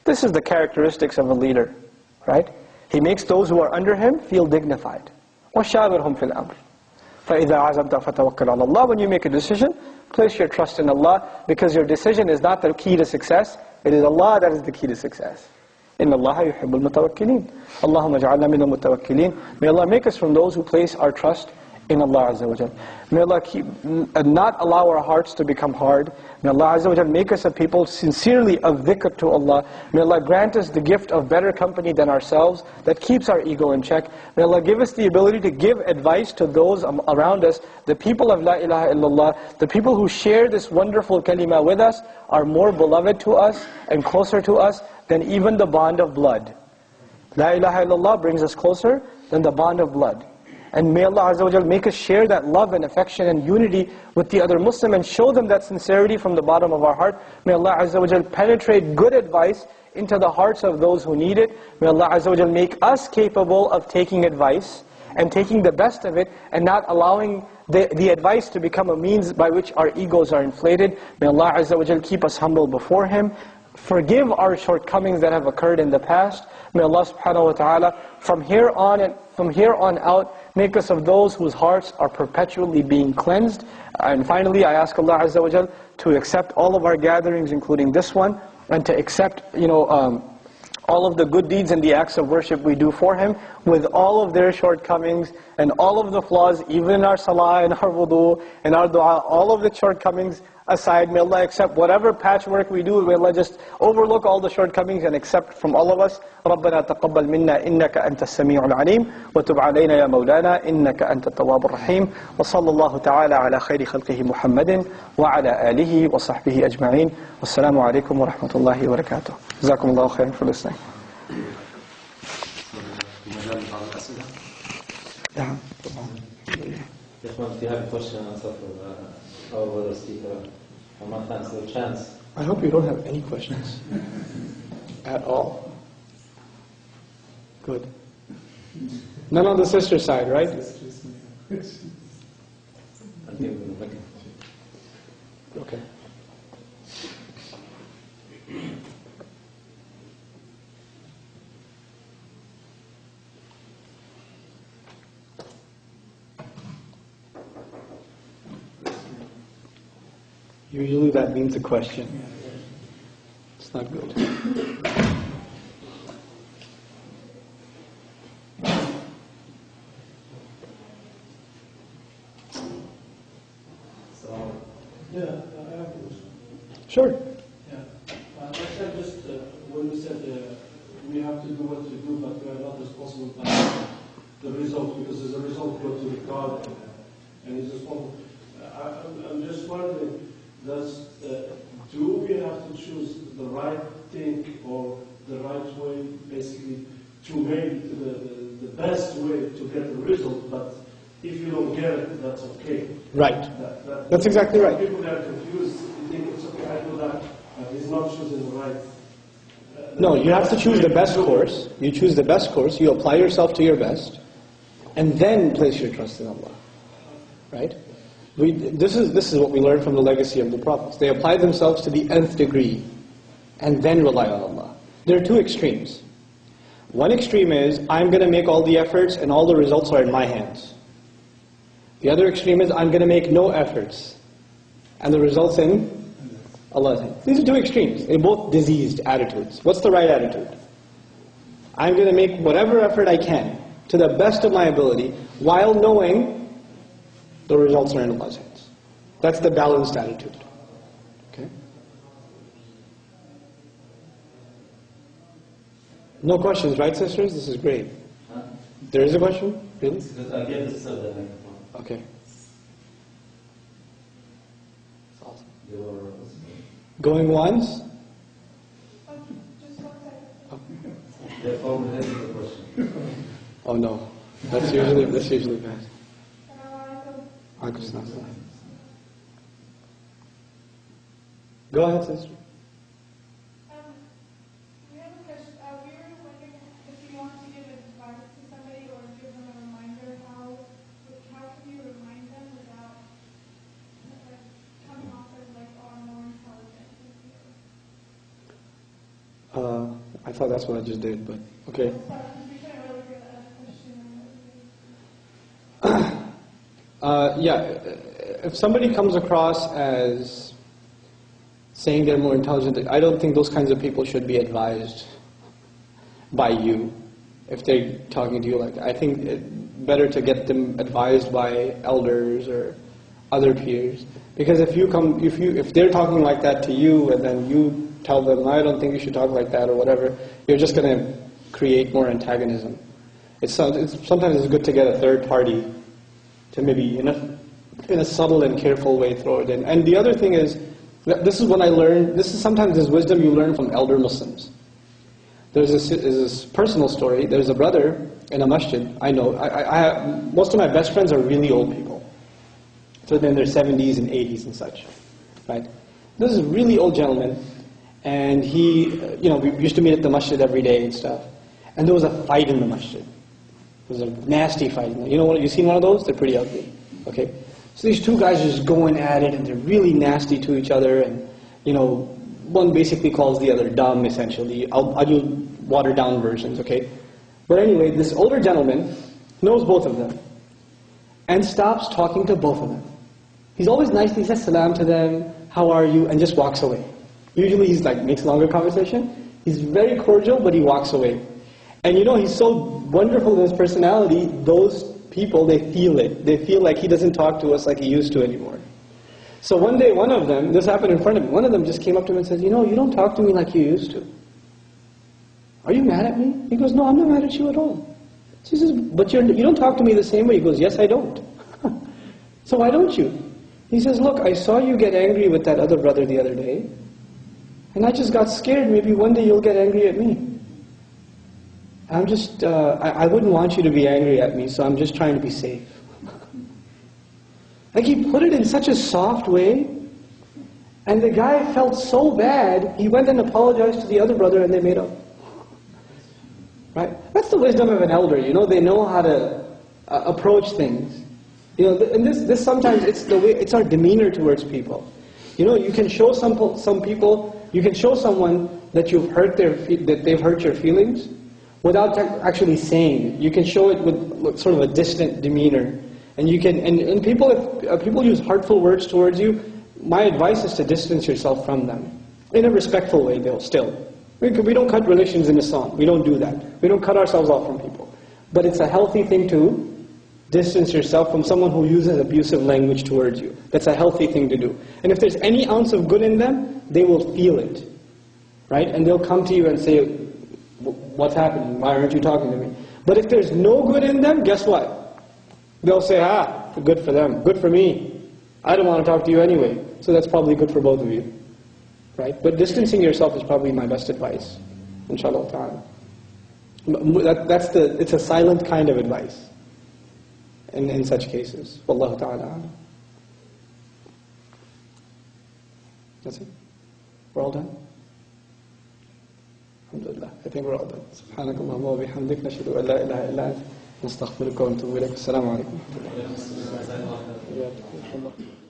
This is the characteristics of a leader, right? He makes those who are under him feel dignified. وَشَاوِرْهُمْ فِي الْأَمْرِ فَإِذَا عَزَمْتَ فَتَوَكَّلْ عَلَى اللَّهِ. When you make a decision, place your trust in Allah, because your decision is not the key to success. It is Allah that is the key to success. إِنَّ اللَّهَ يُحِبُّ الْمُتَوَكِّلِينَ اللَّهُمَّ اجْعَلْنَا مِنَ الْمُتَوَكِّلِينَ. May Allah make us from those who place our trust in Allah Azza wa Jal. May Allah not allow our hearts to become hard. May Allah Azza wa Jal make us a people sincerely of dhikr to Allah. May Allah grant us the gift of better company than ourselves that keeps our ego in check. May Allah give us the ability to give advice to those around us. The people of La ilaha illallah, the people who share this wonderful kalima with us, are more beloved to us and closer to us than even the bond of blood. La ilaha illallah brings us closer than the bond of blood. And may Allah Azza wa Jal make us share that love and affection and unity with the other Muslim and show them that sincerity from the bottom of our heart. May Allah Azza wa Jal penetrate good advice into the hearts of those who need it. May Allah Azza wa Jal make us capable of taking advice and taking the best of it and not allowing the advice to become a means by which our egos are inflated. May Allah Azza wa Jal keep us humble before Him. Forgive our shortcomings that have occurred in the past. May Allah subhanahu wa ta'ala from here on out make us of those whose hearts are perpetually being cleansed. And finally, I ask Allah Azza wa Jal to accept all of our gatherings, including this one, and to accept, all of the good deeds and the acts of worship we do for Him, with all of their shortcomings and all of the flaws, even in our salah and our wudu and our dua, all of the shortcomings aside. May Allah accept whatever patchwork we do. May Allah just overlook all the shortcomings and accept from all of us. رَبَّنَا تَقَبَّلْ مِنَّا إِنَّكَ أَنْتَ السَّمِيعُ الْعَلِيمُ وَتُبْ عَلَيْنَا يَا مَوْلَانَا إِنَّكَ أَنْتَ التَّوَّابُ الرَّحِيمُ وصلى الله تعالى على خير خلقه محمد وعلى آله وصحبه أجمعين والسلام عليكم ورحمة الله وبركاته. جزاكم الله خيرا for listening. If you have a question and answer for our brother speaker, I'm not thanks for the chance. I hope you don't have any questions at all. Good. None on the sister side, right? Okay. Usually that means a question. It's not good. So, yeah, I have a question. Sure. Yeah. I said just when you said we have to do what we do, but we are not responsible for the result, because as a result go to the God and He's responsible. I'm just wondering, do we have to choose the right thing or the right way, basically, to make the best way to get the result? But if you don't get it, that's okay. Right. That's exactly right. People that are confused, they think it's okay, I do that, he's not choosing the right. No, you have to choose the best course. You choose the best course, you apply yourself to your best, and then place your trust in Allah. Right? This is what we learned from the legacy of the prophets. They applied themselves to the nth degree and then rely on Allah. There are two extremes. One extreme is, I'm going to make all the efforts and all the results are in my hands. The other extreme is, I'm going to make no efforts and the results in Allah's hands. These are two extremes. They're both diseased attitudes. What's the right attitude? I'm going to make whatever effort I can to the best of my ability while knowing the results are in Allah's hands. That's the balanced attitude. Okay? No questions, right, sisters? This is great. Huh? There is a question? Really? Because I get this the microphone. Okay. That's awesome. Going once? They formulated the question. Oh no. That's usually bad. Go ahead, sister. We have a question. We were wondering if you want to give advice to somebody or give them a reminder, how can you remind them without coming off as like, oh, I'm more intelligent? I thought that's what I just did, but okay. Yeah, if somebody comes across as saying they're more intelligent, I don't think those kinds of people should be advised by you if they're talking to you like that. I think it's better to get them advised by elders or other peers, because if they're talking like that to you and then you tell them, I don't think you should talk like that or whatever, you're just going to create more antagonism. Sometimes it's good to get a third party to maybe in a subtle and careful way throw it in. And the other thing is, this is what I learned, sometimes this wisdom you learn from elder Muslims. There's this personal story. There's a brother in a masjid. I know. Most of my best friends are really old people. So they're in their 70s and 80s and such. Right? This is a really old gentleman. And we used to meet at the masjid every day and stuff. And there was a fight in the masjid. It was a nasty fight. You know what? You seen one of those? They're pretty ugly. Okay? So these two guys are just going at it, and they're really nasty to each other. And, one basically calls the other dumb, essentially. I'll do watered-down versions, okay? But anyway, this older gentleman knows both of them and stops talking to both of them. He's always nice. He says salam to them, how are you, and just walks away. Usually he's makes longer conversation. He's very cordial, but he walks away. And he's so wonderful in his personality, those people, they feel it. They feel like he doesn't talk to us like he used to anymore. So one day, one of them, this happened in front of me, one of them just came up to him and said, you don't talk to me like you used to. Are you mad at me? He goes, no, I'm not mad at you at all. She says, but you don't talk to me the same way. He goes, yes, I don't. So why don't you? He says, look, I saw you get angry with that other brother the other day, and I just got scared. Maybe one day you'll get angry at me. I'm just, I wouldn't want you to be angry at me, so I'm just trying to be safe. He put it in such a soft way, and the guy felt so bad, he went and apologized to the other brother, and they made up. Right? That's the wisdom of an elder, they know how to approach things. And this sometimes, it's our demeanor towards people. You can show some people, you can show someone that that they've hurt your feelings, without actually saying it. You can show it with sort of a distant demeanor. And you can, and people, if people use hurtful words towards you, my advice is to distance yourself from them. In a respectful way, though, still. We don't cut relations in Islam. We don't do that. We don't cut ourselves off from people. But it's a healthy thing to distance yourself from someone who uses abusive language towards you. That's a healthy thing to do. And if there's any ounce of good in them, they will feel it. Right? And they'll come to you and say, what's happening? Why aren't you talking to me? But if there's no good in them, guess what? They'll say, good for them, good for me. I don't want to talk to you anyway. So that's probably good for both of you. Right? But distancing yourself is probably my best advice. Inshallah ta'ala. It's a silent kind of advice in such cases. Wallahu ta'ala. That's it? We're all done? Alhamdulillah. I think we're all done. Subhanakallahumma wa bihamdik, nashhadu an la ilaha illa anta, nastaghfiruka wa natubu ilayk. Assalamu alaikum wa rahmatullahi wa barakatuh.